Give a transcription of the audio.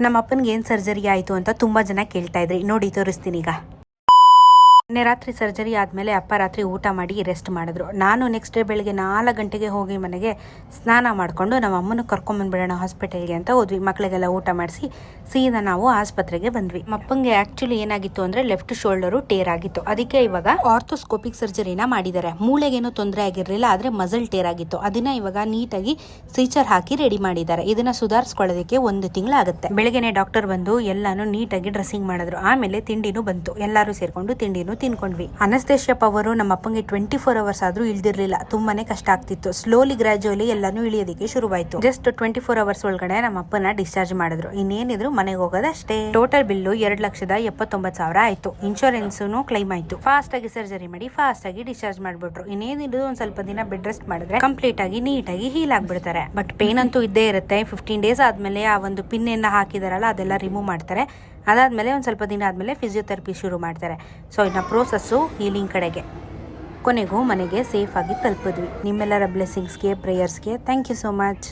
ನಮ್ಮ ಅಪ್ಪನಿಗೆ ಏನು ಸರ್ಜರಿ ಆಯಿತು ಅಂತ ತುಂಬ ಜನ ಕೇಳ್ತಾ ಇದ್ರಿ. ನೋಡಿ ತೋರಿಸ್ತೀನಿ ಈಗ. ನಿನ್ನೆ ರಾತ್ರಿ ಸರ್ಜರಿ ಆದಮೇಲೆ ಅಪ್ಪ ರಾತ್ರಿ ಊಟ ಮಾಡಿ ರೆಸ್ಟ್ ಮಾಡಿದ್ರು. ನಾನು ನೆಕ್ಸ್ಟ್ ಡೇ ಬೆಳಿಗ್ಗೆ 4 ಗಂಟೆಗೆ ಹೋಗಿ ಮನೆಗೆ ಸ್ನಾನ ಮಾಡಿಕೊಂಡು ನಮ್ಮ ಅಮ್ಮನ ಕರ್ಕೊಂಬಂದ್ಬಿಡೋಣ ಹಾಸ್ಪಿಟಲ್ಗೆ ಅಂತ ಹೋದ್ವಿ. ಮಕ್ಕಳಿಗೆಲ್ಲ ಊಟ ಮಾಡಿಸಿ ಸೀದಾ ನಾವು ಆಸ್ಪತ್ರೆಗೆ ಬಂದ್ವಿ. ಅಪ್ಪಂಗೆ ಆ್ಯಕ್ಚುಲಿ ಏನಾಗಿತ್ತು ಅಂದರೆ ಲೆಫ್ಟ್ ಶೋಲ್ಡರು ಟೇರ್ ಆಗಿತ್ತು. ಅದಕ್ಕೆ ಇವಾಗ ಆರ್ಥೋಸ್ಕೋಪಿಕ್ ಸರ್ಜರಿನ ಮಾಡಿದ್ದಾರೆ. ಮೂಳೆಗೇನು ತೊಂದರೆ ಆಗಿರಲಿಲ್ಲ, ಆದರೆ ಮಸಲ್ ಟೇರ್ ಆಗಿತ್ತು. ಅದನ್ನ ಇವಾಗ ನೀಟಾಗಿ ಸೀಚರ್ ಹಾಕಿ ರೆಡಿ ಮಾಡಿದ್ದಾರೆ. ಇದನ್ನ ಸುಧಾರಿಸ್ಕೊಳ್ಳೋದಕ್ಕೆ 1 ತಿಂಗಳಾಗುತ್ತೆ. ಬೆಳಗ್ಗೆನೆ ಡಾಕ್ಟರ್ ಬಂದು ಎಲ್ಲಾನು ನೀಟಾಗಿ ಡ್ರೆಸ್ಸಿಂಗ್ ಮಾಡಿದ್ರು. ಆಮೇಲೆ ತಿಂಡಿನೂ ಬಂತು. ಎಲ್ಲರೂ ಸೇರ್ಕೊಂಡು ತಿಂಡಿನೂ ತಿನ್ಕೊಂಡ್ವಿ. ಅನಸ್ತೇಶಿಯಾ ಪವರು ನಮ್ಮ ಅಪ್ಪಂಗೆ 24 ಅವರ್ಸ್ ಆದ್ರೂ ಇಳ್ದಿರ್ಲಿಲ್ಲ. ತುಂಬಾನೇ ಕಷ್ಟ ಆಗ್ತಿತ್ತು. ಸ್ಲೋಲಿ ಗ್ರಾಜುವಲಿ ಎಲ್ಲಾನು ಇಳಿಯೋದಕ್ಕೆ ಶುರುವಾಯ್ತು. ಜಸ್ಟ್ 24 ಅವರ್ಸ್ ಒಳಗಡೆ ನಮ್ಮ ಅಪ್ಪನ ಡಿಸ್ಚಾರ್ಜ್ ಮಾಡಿದ್ರು. ಇನ್ನೇನಿದ್ರು ಮನೆಗೆ ಹೋಗೋದಷ್ಟೇ. ಟೋಟಲ್ ಬಿಲ್ಲು 2,79,000 ಆಯ್ತು. ಇನ್ಶೂರೆನ್ಸ್ ಕ್ಲೈಮ್ ಆಯ್ತು. ಫಾಸ್ಟ್ ಆಗಿ ಸರ್ಜರಿ ಮಾಡಿ ಫಾಸ್ಟ್ ಆಗಿ ಡಿಸ್ಚಾರ್ಜ್ ಮಾಡ್ಬಿಟ್ರು. ಇನ್ನೇನಿದ್ರು ಒಂದ್ ಸ್ವಲ್ಪ ದಿನ ಬೆಡ್ ರೆಸ್ಟ್ ಮಾಡಿದ್ರೆ ಕಂಪ್ಲೀಟ್ ಆಗಿ ನೀಟಾಗಿ ಹೀಲ್ ಆಗ್ಬಿಡ್ತಾರೆ. ಬಟ್ ಪೇನ್ ಅಂತೂ ಇದ್ದೇ ಇರುತ್ತೆ. 15 ಡೇಸ್ ಆದ್ಮೇಲೆ ಆ ಒಂದು ಪಿನ್ ಹಾಕಿದಾರಲ್ಲ ಅದೆಲ್ಲ ರಿಮೂವ್ ಮಾಡ್ತಾರೆ. ಅದಾದ್ಮೇಲೆ ಒಂದು ಸ್ವಲ್ಪ ದಿನ ಆದಮೇಲೆ ಫಿಸಿಯೋಥೆರಪಿ ಶುರು ಮಾಡ್ತಾರೆ. ಸೊ ಇನ್ನು ಪ್ರೋಸೆಸ್ಸು ಹೀಲಿಂಗ್ ಕಡೆಗೆ. ಕೊನೆಗೂ ಮನೆಗೆ ಸೇಫ್ ಆಗಿ ತಲುಪಿದ್ವಿ. ನಿಮ್ಮೆಲ್ಲರ ಬ್ಲೆಸ್ಸಿಂಗ್ಸ್ಗೆ ಪ್ರೇಯರ್ಸ್ಗೆ ಥ್ಯಾಂಕ್ ಯು ಸೋ ಮಚ್.